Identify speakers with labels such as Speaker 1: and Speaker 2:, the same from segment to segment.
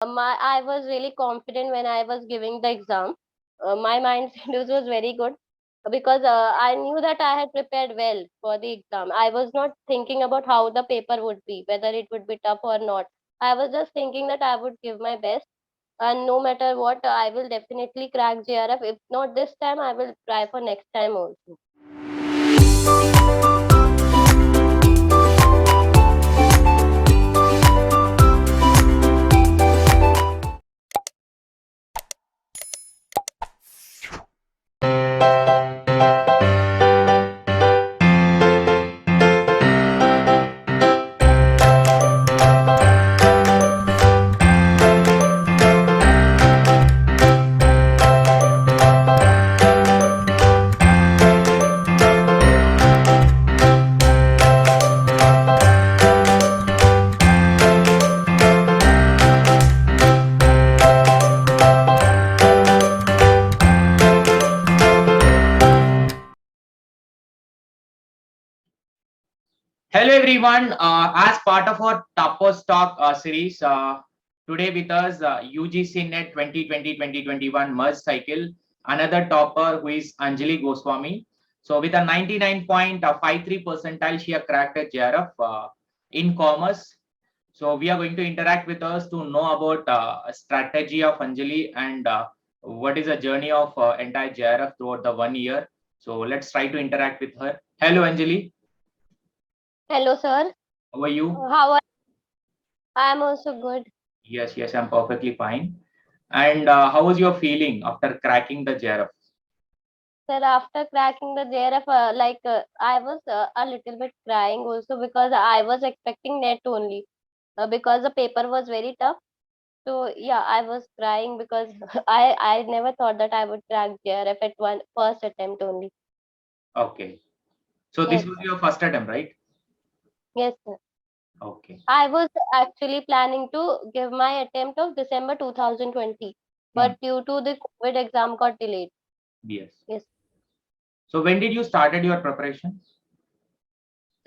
Speaker 1: I was really confident when I was giving the exam. My mindset was very good because I knew that I had prepared well for the exam. I was not thinking about how the paper would be, whether it would be tough or not. I was just thinking that I would give my best, and no matter what, I will definitely crack JRF. If not this time, I will try for next time also.
Speaker 2: Hello everyone. As part of our Tapos Talk series, today with us UGC NET 2020-2021 merge cycle. Another topper who is Anjali Goswami. So with a 99.53 percentile, she has cracked a JRF in commerce. So we are going to interact with us to know about a strategy of Anjali and what is the journey of entire JRF throughout the 1 year. So let's try to interact with her. Hello Anjali.
Speaker 1: Hello, sir.
Speaker 2: How are you?
Speaker 1: How are I am also good.
Speaker 2: Yes, I'm perfectly fine. And how was your feeling after cracking the JRF?
Speaker 1: Sir, after cracking the JRF, I was a little bit crying also because I was expecting net only because the paper was very tough. So yeah, I was crying because I never thought that I would crack JRF at one first attempt only.
Speaker 2: Okay. So this
Speaker 1: Yes,
Speaker 2: was
Speaker 1: sir.
Speaker 2: your first attempt, right?
Speaker 1: Yes, sir.
Speaker 2: Okay.
Speaker 1: I was actually planning to give my attempt of December 2020,
Speaker 2: Hmm.
Speaker 1: but due to the COVID exam got delayed.
Speaker 2: Yes.
Speaker 1: Yes.
Speaker 2: So when did you started your preparation?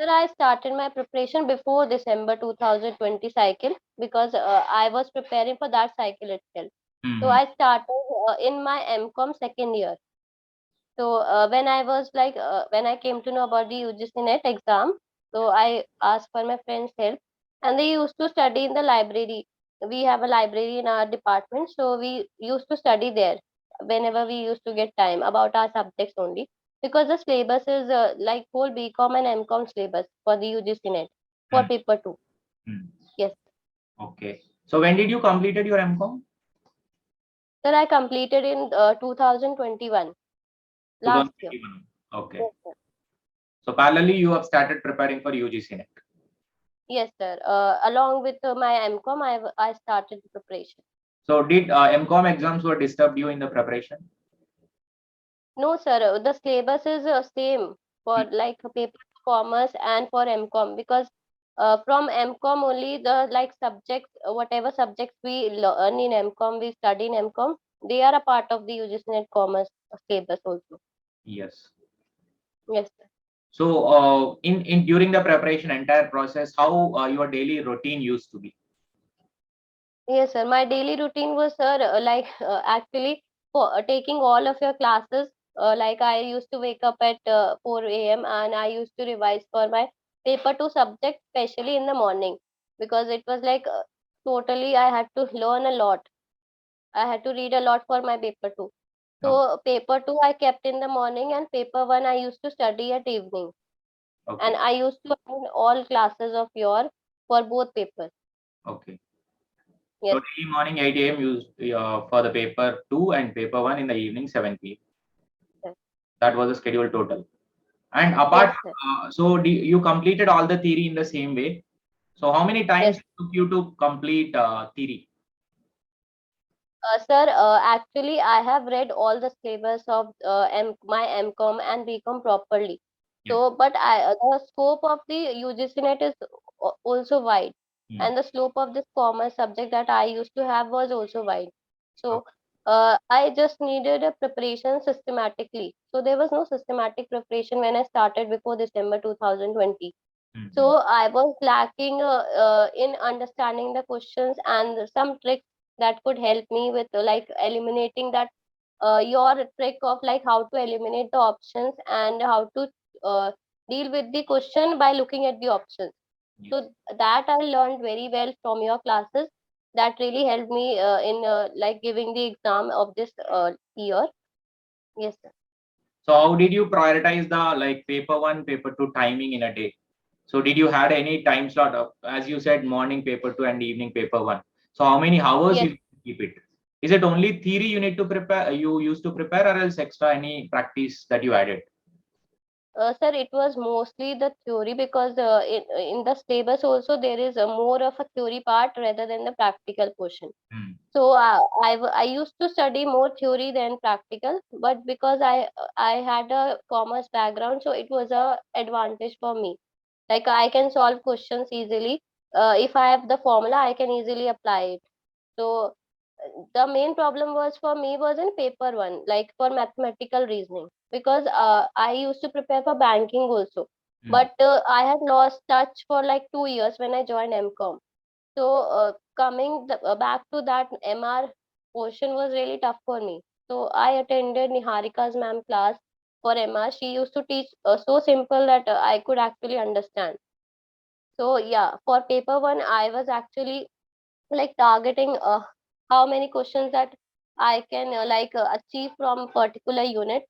Speaker 1: Sir, I started my preparation before December 2020 cycle because I was preparing for that cycle itself. So
Speaker 2: Hmm.
Speaker 1: I started in my MCOM second year. So when I came to know about the UGC NET exam, so I asked for my friend's help, and they used to study in the library. We have a library in our department, so we used to study there whenever we used to get time about our subjects only. Because the syllabus is like whole BCom and MCom syllabus for the UGC NET for
Speaker 2: Hmm.
Speaker 1: paper two.
Speaker 2: Hmm.
Speaker 1: Yes,
Speaker 2: Okay. So when did you completed your MCOM?
Speaker 1: sir, I completed in 2021 last year.
Speaker 2: 2021. Okay.
Speaker 1: Yes, sir.
Speaker 2: So parallelly you have started preparing for UGC NET.
Speaker 1: Yes, sir. Along with my MCom, I started the preparation.
Speaker 2: So did MCOM exams were disturbed you in the preparation?
Speaker 1: No, sir. The syllabus is same for
Speaker 2: Hmm.
Speaker 1: like paper commerce and for MCom because from MCom only the like subjects, whatever subjects we learn in MCom, we study in MCom, they are a part of the UGC NET commerce syllabus also.
Speaker 2: Yes.
Speaker 1: Yes, sir.
Speaker 2: So in during the preparation entire process, how your daily routine used to be?
Speaker 1: Yes, sir. My daily routine was, sir, actually for taking all of your classes. Like I used to wake up at 4 a.m. and I used to revise for my paper two subject, especially in the morning, because it was like totally I had to learn a lot. I had to read a lot for my paper two.
Speaker 2: Okay.
Speaker 1: So paper two I kept in the morning and paper one I used to study at evening. And
Speaker 2: Okay.
Speaker 1: I used to attend all classes of your for both papers.
Speaker 2: Okay. So
Speaker 1: Yes,
Speaker 2: daily morning 8 a.m. used for the paper 2 and paper 1 in the evening 7 p.m.
Speaker 1: sir.
Speaker 2: That was the schedule total. And apart,
Speaker 1: Yes, sir.
Speaker 2: so you completed all the theory in the same way. So how many times
Speaker 1: Yes.
Speaker 2: it took you to complete theory?
Speaker 1: Sir, actually, I have read all the syllabus of my MCom and BCom properly.
Speaker 2: Yeah.
Speaker 1: So, but the scope of the UGC net is also wide,
Speaker 2: Hmm.
Speaker 1: and the scope of this commerce subject that I used to have was also wide.
Speaker 2: Okay.
Speaker 1: So, I just needed a preparation systematically. So, there was no systematic preparation when I started before December 2020.
Speaker 2: Hmm.
Speaker 1: So, I was lacking in understanding the questions and some tricks that could help me with like eliminating that your trick of like how to eliminate the options and how to uh, deal with the question by looking at the options.
Speaker 2: Yes.
Speaker 1: So that I learned very well from your classes. That really helped me in like giving the exam of this year. Yes, sir.
Speaker 2: So how did you prioritize the like paper one, paper two timing in a day? So did you had any time slot of, as you said, morning paper two and evening paper one? So how many hours
Speaker 1: Yes,
Speaker 2: you keep it? Is it only theory you need to prepare, you used to prepare, or else extra any practice that you added?
Speaker 1: sir, it was mostly the theory because in the syllabus also there is a more of a theory part rather than the practical portion.
Speaker 2: Hmm.
Speaker 1: So I used to study more theory than practical, but because I had a commerce background, so it was a advantage for me. Like I can solve questions easily. If I have the formula, I can easily apply it. So the main problem was for me was in paper one, like for mathematical reasoning, because I used to prepare for banking also,
Speaker 2: Hmm.
Speaker 1: but I had lost touch for like 2 years when I joined MCom. So coming back to that MR portion was really tough for me. So I attended Niharika's ma'am class for MR. She used to teach so simple that I could actually understand. So yeah, for paper one, I was actually like targeting how many questions that I can achieve from particular unit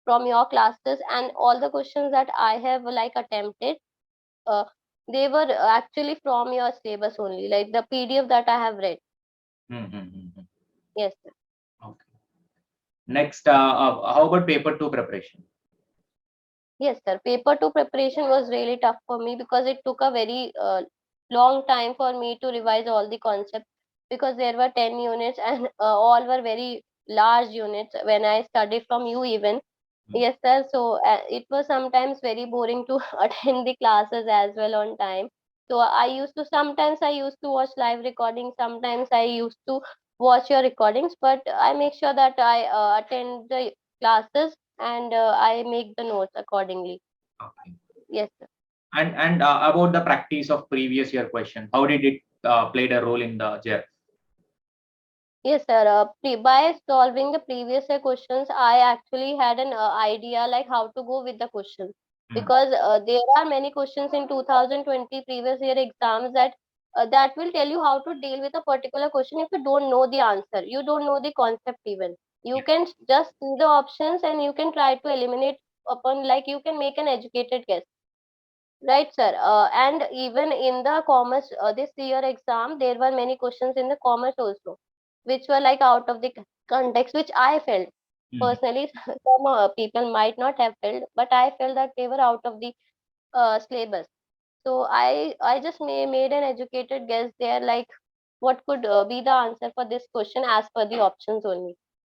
Speaker 1: from your classes, and all the questions that I have like attempted, uh, they were actually from your syllabus only, like the PDF that I have read.
Speaker 2: Hmm, hmm, hmm, hmm.
Speaker 1: Yes, sir.
Speaker 2: Okay. Next, how about paper two preparation?
Speaker 1: Yes, sir. Paper two preparation was really tough for me because it took a very long time for me to revise all the concepts, because there were 10 units and all were very large units when I studied from you even.
Speaker 2: Hmm.
Speaker 1: Yes, sir. So it was sometimes very boring to attend the classes as well on time. So I used to watch live recordings, sometimes I used to watch your recordings, but I make sure that I attend the classes and I make the notes accordingly.
Speaker 2: Okay.
Speaker 1: Yes, sir.
Speaker 2: And about the practice of previous year question, how did it played a role in the JER?
Speaker 1: Yes, sir. By solving the previous year questions, I actually had an idea like how to go with the question,
Speaker 2: Hmm.
Speaker 1: because there are many questions in 2020 previous year exams that will tell you how to deal with a particular question if you don't know the answer. You don't know the concept even. You
Speaker 2: Yeah.
Speaker 1: can just see the options and you can try to eliminate upon, like you can make an educated guess. Right, sir. And even in the commerce, this year exam, there were many questions in the commerce also, which were like out of the context, which I felt
Speaker 2: Hmm.
Speaker 1: personally. Some people might not have felt, but I felt that they were out of the syllabus. So I just made an educated guess there, like what could be the answer for this question as per the options only.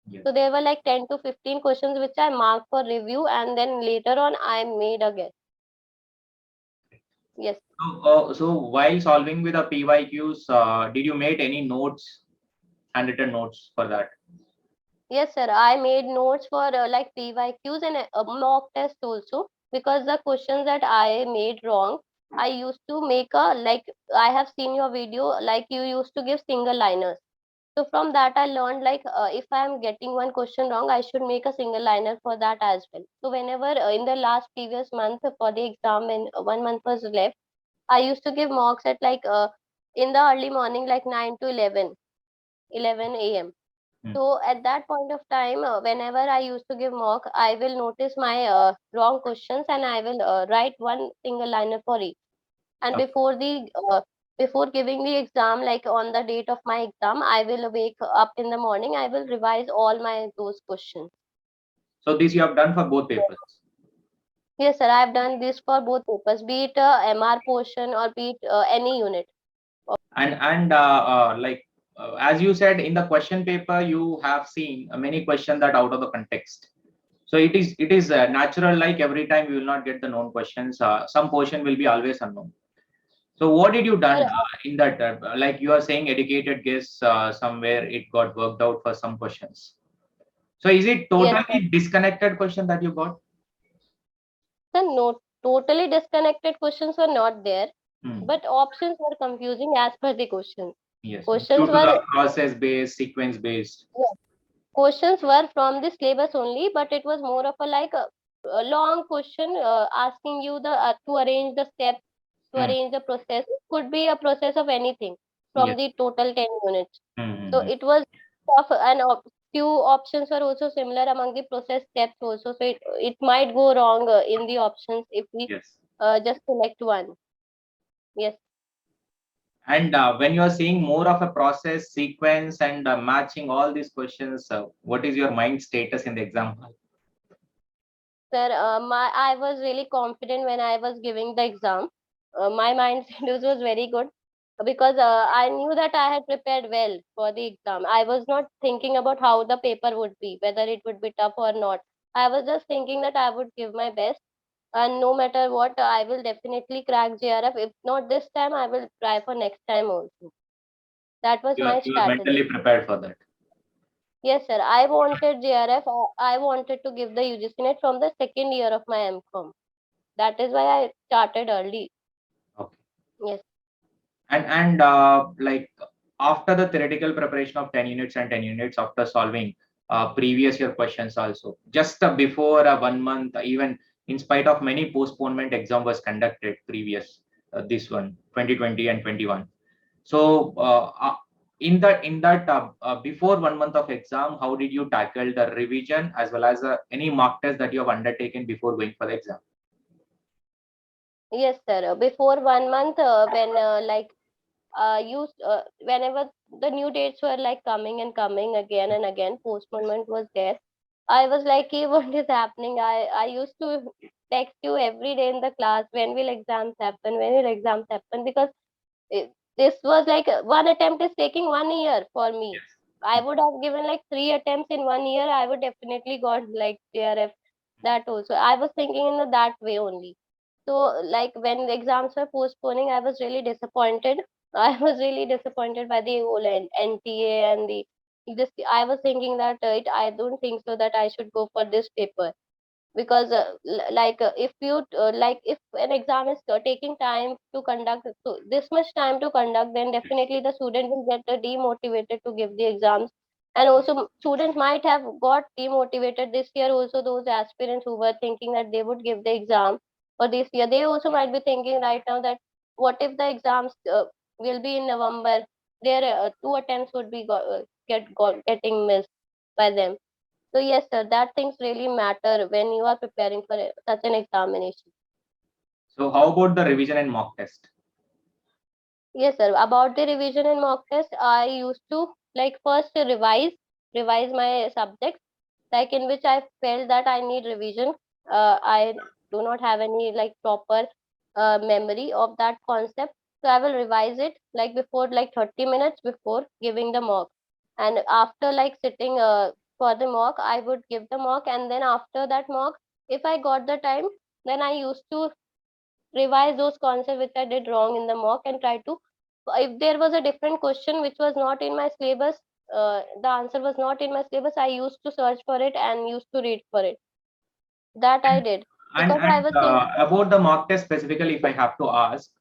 Speaker 2: Yes.
Speaker 1: So there were like 10 to 15 questions which I marked for review, and then later on I made a guess. Yes.
Speaker 2: So while solving with the PYQs, did you make any notes, handwritten notes for that?
Speaker 1: Yes, sir. I made notes for like PYQs and mock test also, because the questions that I made wrong, I used to make a like, I have seen your video, like you used to give single liners. So from that I learned like if I am getting one question wrong, I should make a single liner for that as well. So whenever in the last previous month for the exam, when 1 month was left, I used to give mocks at like in the early morning, like 9 to 11 a.m.
Speaker 2: Hmm.
Speaker 1: So at that point of time, whenever I used to give mock, I will notice my wrong questions and I will write one single liner for each. And
Speaker 2: Okay.
Speaker 1: before giving the exam, like on the date of my exam, I will wake up in the morning. I will revise all my those questions.
Speaker 2: So this you have done for both papers.
Speaker 1: Yes, sir. I have done this for both papers, be it MR portion or be it any unit.
Speaker 2: And as you said in the question paper, you have seen many questions that out of the context. So it is natural. Like every time you will not get the known questions. Some portion will be always unknown. So what did you
Speaker 1: Sir,
Speaker 2: done in that? Like you are saying, educated guess somewhere it got worked out for some questions. So is it
Speaker 1: yes, sir.
Speaker 2: totally disconnected question that you got?
Speaker 1: Sir, no, totally disconnected questions were not there,
Speaker 2: Hmm.
Speaker 1: but options were confusing as per the question.
Speaker 2: Yes. Due
Speaker 1: Questions
Speaker 2: to the
Speaker 1: were
Speaker 2: process based, sequence based.
Speaker 1: yeah, questions were from the syllabus only, but it was more of a long question asking you the to arrange the steps, to
Speaker 2: Hmm.
Speaker 1: arrange the process. It could be a process of anything from
Speaker 2: Yes.
Speaker 1: the total 10 units. So
Speaker 2: Mm-hmm.
Speaker 1: it was tough, and few options were also similar among the process steps also. So it might go wrong in the options if we
Speaker 2: Yes.
Speaker 1: just select one. Yes,
Speaker 2: And when you are seeing more of a process, sequence, and matching all these questions, what is your mind status in the exam hall?
Speaker 1: sir. I was really confident when I was giving the exam. My mindset was very good because I knew that I had prepared well for the exam. I was not thinking about how the paper would be, whether it would be tough or not. I was just thinking that I would give my best, and no matter what, I will definitely crack JRF. If not this time, I will try for next time also. That was my
Speaker 2: You are mentally
Speaker 1: strategy.
Speaker 2: prepared for that.
Speaker 1: Yes, sir. I wanted JRF. I wanted to give the UGC net from the second year of my MCom. That is why I started early.
Speaker 2: Okay.
Speaker 1: Yes.
Speaker 2: And like after the theoretical preparation of 10 units and 10 units, after solving previous year questions also, just before 1 month, even in spite of many postponement exam was conducted previous this one 2020 and 21. So in that before 1 month of exam, how did you tackle the revision as well as any mock test that you have undertaken before going for the exam?
Speaker 1: Yes, sir. Before 1 month, when whenever the new dates were like coming and coming again and again, postponement was there. I was like, "Hey, what is happening?" I used to text you every day in the class, when will exams happen? When will exams happen? Because this was like one attempt is taking 1 year for me. I would have given like three attempts in 1 year. I would definitely got like JRF. That also. I was thinking in that way only. So like when the exams were postponing, I was really disappointed. I was really disappointed by the whole NTA and the this. I was thinking that I don't think so that I should go for this paper, because if you like if an exam is taking time to conduct, so this much time to conduct, then definitely the student will get demotivated to give the exams. And also students might have got demotivated this year also. Those aspirants who were thinking that they would give the exam for this year, they also might be thinking right now that what if the exams will be in November, their two attempts would be getting missed by them. So yes, sir, that things really matter when you are preparing for such an examination.
Speaker 2: So how about the revision and mock test?
Speaker 1: Yes, sir. About the revision and mock test, I used to like first revise my subjects, like in which I felt that I need revision. I do not have any like proper memory of that concept, so I will revise it like before, like 30 minutes before giving the mock. And after like sitting for the mock, I would give the mock, and then after that mock, if I got the time, then I used to revise those concepts which I did wrong in the mock, and try to, if there was a different question which was not in my syllabus, the answer was not in my syllabus, I used to search for it and used to read for it. That I did
Speaker 2: And
Speaker 1: because I was thinking.
Speaker 2: about the mock test specifically, if I have to ask,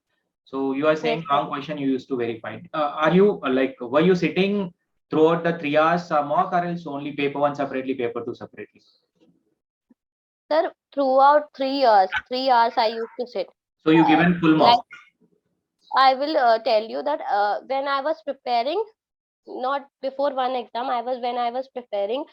Speaker 2: so you are
Speaker 1: Yes,
Speaker 2: saying
Speaker 1: sir.
Speaker 2: wrong question you used to verify. Are you like were you sitting throughout the 3 hours mock, or else only paper one separately, paper two separately?
Speaker 1: Sir, throughout 3 years, 3 hours I used to sit.
Speaker 2: So you given full
Speaker 1: Like
Speaker 2: mock.
Speaker 1: I will tell you that when I was preparing, not before one exam, when I was preparing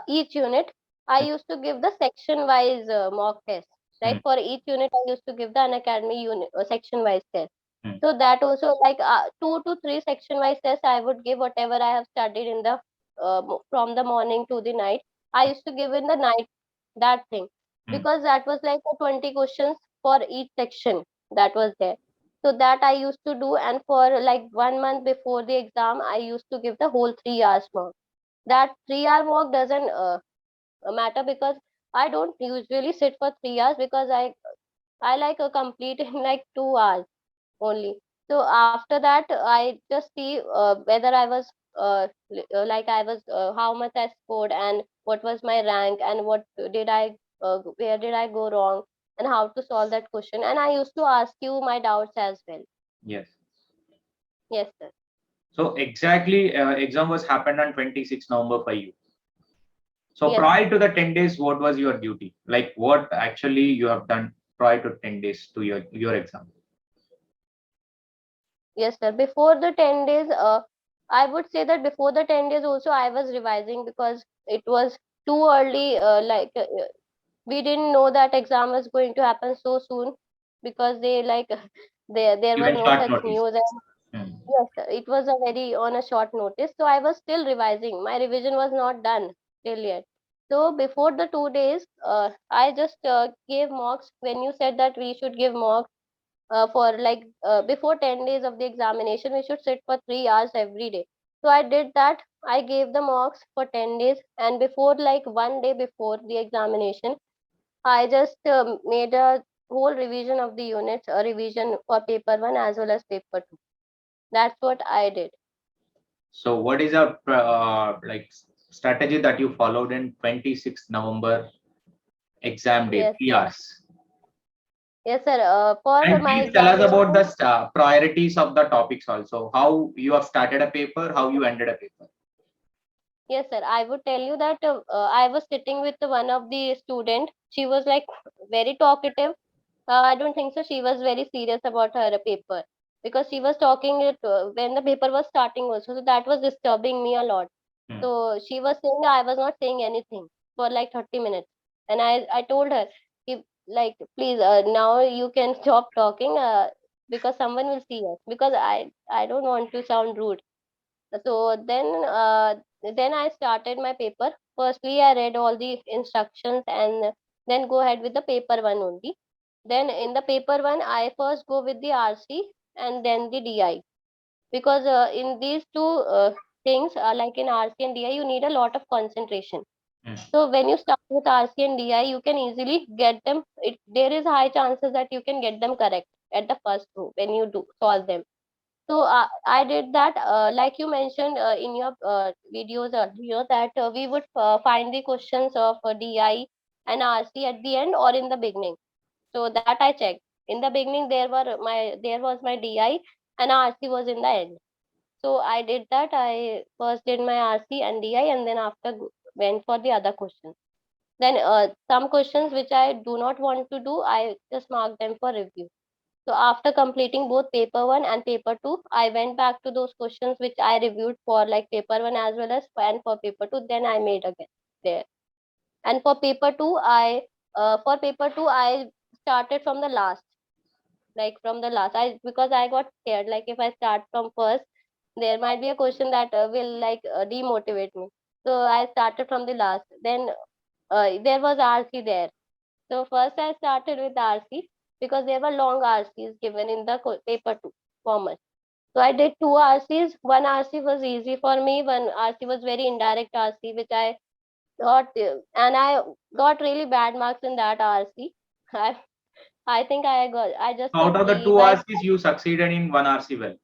Speaker 1: each unit, I used to give the section wise mock test.
Speaker 2: Hmm,
Speaker 1: Right, for each unit, I used to give the unacademy unit section wise test.
Speaker 2: hmm,
Speaker 1: So that also like 2 to 3 section wise tests I would give, whatever I have studied in the from the morning to the night. I used to give in the night, that thing,
Speaker 2: hmm.
Speaker 1: because that was like 20 questions for each section that was there. So that I used to do, and for like 1 month before the exam, I used to give the whole 3 hours mock. That 3 hour mock doesn't matter, because I don't usually sit for 3 hours, because I like a complete in like 2 hours only. So after that, I just see whether I was like I was how much I scored, and what was my rank, and what did I where did I go wrong, and how to solve that question. And I used to ask you my doubts as well.
Speaker 2: Yes.
Speaker 1: Yes, sir.
Speaker 2: So exactly, exam was happened on 26 November for you. So
Speaker 1: Yes,
Speaker 2: prior to the 10 days, what was your duty? Like what actually you have done prior to 10 days to your exam?
Speaker 1: yes, sir. Before the 10 days, I would say that before the 10 days also I was revising because it was too early. We didn't know that exam was going to happen so soon because they like there was
Speaker 2: Given
Speaker 1: no
Speaker 2: short
Speaker 1: such
Speaker 2: notice.
Speaker 1: news. And
Speaker 2: Hmm.
Speaker 1: yes, sir, it was a very on a short notice. So I was still revising. My revision was not done till yet. So before the 2 days, I just gave mocks when you said that we should give mocks for before 10 days of the examination we should sit for 3 hours every day. So I did that. I gave the mocks for 10 days, and before like one day before the examination I just made a whole revision of the units, a revision for paper 1 as well as paper 2. That's what I did.
Speaker 2: So what is a like strategy that you followed in 26th November exam day,
Speaker 1: Yes,
Speaker 2: 3 hours?
Speaker 1: yes, sir. For
Speaker 2: And
Speaker 1: my
Speaker 2: please tell us about
Speaker 1: examination,
Speaker 2: the priorities of the topics also. How you have started a paper, how you ended a paper.
Speaker 1: yes, sir. I would tell you that I was sitting with one of the student. She was like very talkative. I don't think so. She was very serious about her paper because she was talking it when the paper was starting also. So that was disturbing me a lot.
Speaker 2: Hmm.
Speaker 1: So she was saying I was not saying anything for like 30 minutes. And I told her, if, like, please, now you can stop talking because someone will see us. Because I don't want to sound rude. So then I started my paper. Firstly, I read all the instructions and then go ahead with the paper one only. Then in the paper one, I first go with the RC and then the DI because in these two things, like in RC and DI, you need a lot of concentration.
Speaker 2: Hmm.
Speaker 1: So when you start with RC and DI, you can easily get them. There is high chances that you can get them correct at the first go when you do solve them. So I did that, like you mentioned in your videos earlier, that we would find the questions of DI and RC at the end or in the beginning. So that I checked. In the beginning, there was my DI and RC was in the end. So I did that. I first did my RC and DI, and then after went for the other questions. Then some questions which I do not want to do, I just mark them for review. So after completing both paper 1 and paper 2, I went back to those questions which I reviewed for like paper 1 as well as and for paper 2. Then I made again there. And for paper 2 I started from the last, like from the last. I because I got scared. Like if I start from first, there might be a question that will demotivate me. So I started from the last. Then there was RC there. So first I started with RC because there were long RCs given in the paper 2 common. So I did two RCs. One RC was easy for me. One RC was very indirect RC, which I got, and I got really bad marks in that RC. I, I think I just
Speaker 2: Out
Speaker 1: got
Speaker 2: of the
Speaker 1: B
Speaker 2: two
Speaker 1: by,
Speaker 2: RCs, you succeeded in one RC well.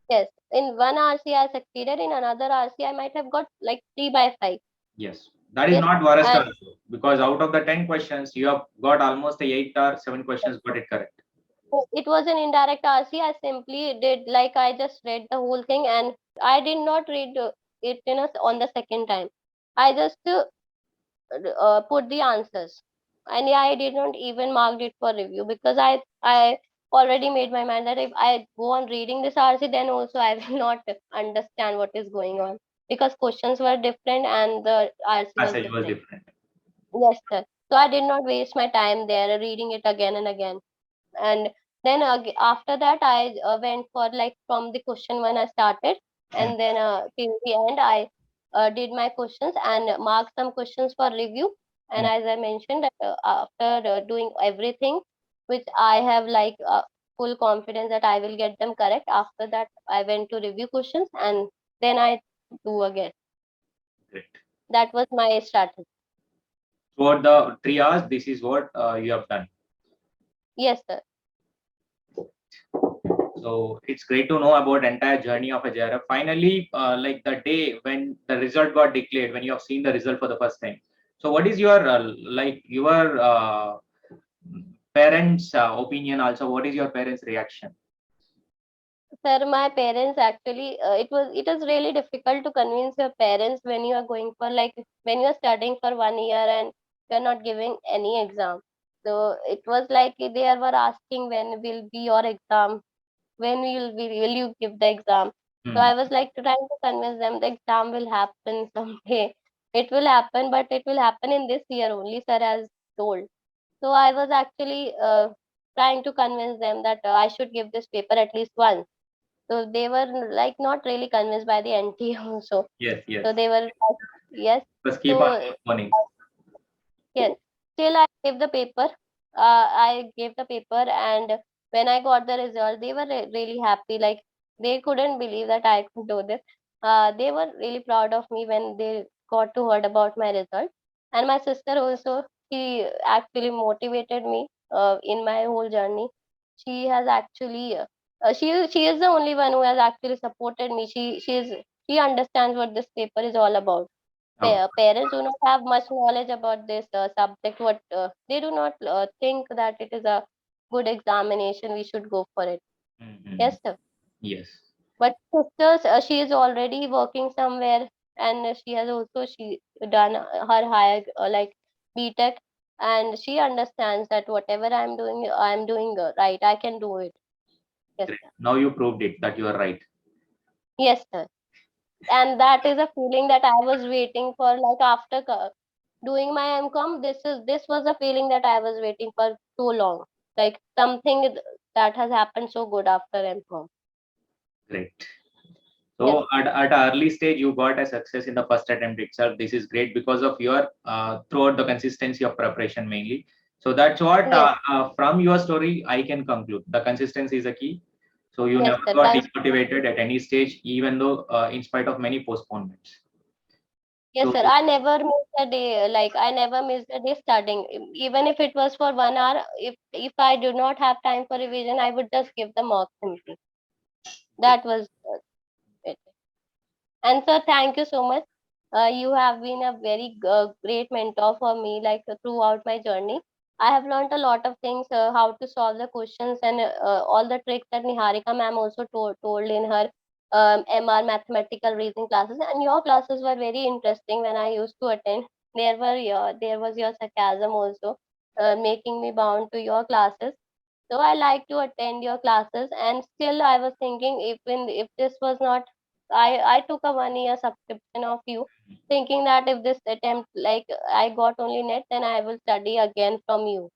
Speaker 1: yes. In one RC I succeeded. In another RC I might have got like 3/5.
Speaker 2: Yes, that is
Speaker 1: Yes,
Speaker 2: not worst
Speaker 1: and
Speaker 2: also because out of the 10 questions, you have got almost the 8 or 7 questions got it correct.
Speaker 1: it was an indirect RC. I simply did like I just read the whole thing and I did not read it on the second time. I just put the answers, and yeah, I did not even marked it for review because I already made my mind that if I go on reading this RC, then also I will not understand what is going on because questions were different and the RC was
Speaker 2: Passage was
Speaker 1: different.
Speaker 2: different.
Speaker 1: Yes, sir. So I did not waste my time there reading it again and again. And then after that I went for like from the question when I started,
Speaker 2: Hmm.
Speaker 1: and then till the end I did my questions and marked some questions for review. And
Speaker 2: Hmm.
Speaker 1: as I mentioned, after doing everything which I have full confidence that I will get them correct, after that I went to review questions and then I do again.
Speaker 2: Great.
Speaker 1: That was my strategy.
Speaker 2: Throughout the 3 hours, this is what you have done.
Speaker 1: Yes, sir.
Speaker 2: So it's great to know about entire journey of a JRF. Finally, like the day when the result got declared, when you have seen the result for the first time. So what is your your parents' opinion? Also, what is your parents' reaction?
Speaker 1: Sir, my parents actually, it was really difficult to convince your parents when you are going for like when you are studying for 1 year and you are not giving any exam. So it was like they were asking when will be your exam, when will you give the exam. So
Speaker 2: Hmm.
Speaker 1: I was like trying to convince them the exam will happen someday. It will happen, but it will happen in this year only, sir has told. So I was actually trying to convince them that I should give this paper at least once. So they were like not really convinced by the NT also.
Speaker 2: Yes, yes.
Speaker 1: So they were like, yes.
Speaker 2: Just keep on
Speaker 1: So
Speaker 2: postponing.
Speaker 1: yes, still I gave the paper. I gave the paper, and when I got the result, they were really happy. Like they couldn't believe that I could do this. They were really proud of me when they got to heard about my result. And my sister also, she actually motivated me in my whole journey. She has actually, she is the only one who has actually supported me. She understands what this paper is all about.
Speaker 2: Okay.
Speaker 1: Parents do not have much knowledge about this subject. What they do not think that it is a good examination. We should go for it.
Speaker 2: Mhm.
Speaker 1: Yes, sir.
Speaker 2: Yes.
Speaker 1: But sisters, she is already working somewhere, and she has also she done her higher like BTech, and she understands that whatever I'm doing right. I can do it. Yes,
Speaker 2: Great.
Speaker 1: sir.
Speaker 2: Now you proved it that you are right.
Speaker 1: Yes, sir. And that is a feeling that I was waiting for. Like after doing my MCOM, this was a feeling that I was waiting for so long. Like something that has happened so good after MCOM.
Speaker 2: Great.
Speaker 1: Yes,
Speaker 2: So at an early stage, you got a success in the first attempt itself. This is great because of your throughout the consistency of preparation mainly. So that's what
Speaker 1: yes,
Speaker 2: from your story I can conclude. The consistency is a key. So you
Speaker 1: yes,
Speaker 2: never
Speaker 1: sir.
Speaker 2: got demotivated at any stage, even though in spite of many postponements.
Speaker 1: Yes,
Speaker 2: So
Speaker 1: sir. I never missed a day. Like I never missed a day studying. Even if it was for 1 hour, if I do not have time for revision, I would just give the mock simply. That was it. And sir, thank you so much. You have been a very great mentor for me, like throughout my journey. I have learned a lot of things, how to solve the questions and all the tricks that Niharika ma'am also told in her MR mathematical reasoning classes. And your classes were very interesting when I used to attend. There was your sarcasm also, making me bound to your classes. So I like to attend your classes, and still I was thinking if this was not, I took a 1 year subscription of you, thinking that if this attempt like I got only net, then I will study again from you.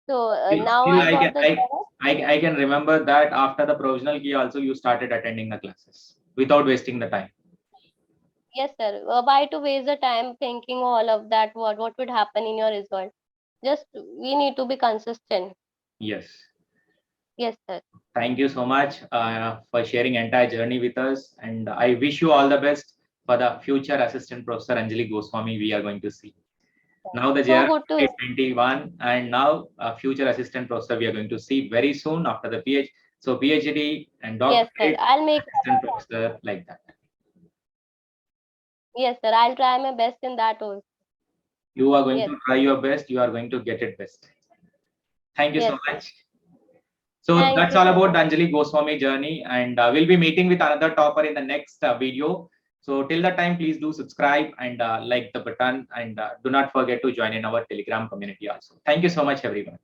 Speaker 1: So now
Speaker 2: still
Speaker 1: I got the job.
Speaker 2: I can remember that after the provisional key also you started attending the classes without wasting the time.
Speaker 1: Yes, sir. Why to waste the time thinking all of that? What would happen in your result? Just we need to be consistent.
Speaker 2: Yes.
Speaker 1: Yes, sir.
Speaker 2: Thank you so much for sharing entire journey with us, and I wish you all the best for the future assistant professor Anjali Goswami we are going to see. Now the
Speaker 1: So
Speaker 2: JRF
Speaker 1: good to.
Speaker 2: 21, and now a future assistant professor we are going to see very soon after the PhD. So PhD and
Speaker 1: Yes, sir.
Speaker 2: doctorate,
Speaker 1: I'll make.
Speaker 2: assistant professor like that.
Speaker 1: Yes, sir. I'll try my best in that also.
Speaker 2: You are going
Speaker 1: Yes.
Speaker 2: to try your best. You are going to get it best. Thank you so
Speaker 1: Yes, sir.
Speaker 2: much. So
Speaker 1: Thank
Speaker 2: that's
Speaker 1: you
Speaker 2: all
Speaker 1: so
Speaker 2: about
Speaker 1: much.
Speaker 2: the Anjali Goswami journey, and we'll be meeting with another topper in the next video. So till that time, please do subscribe and like the button, and do not forget to join in our Telegram community also. Thank you so much, everyone.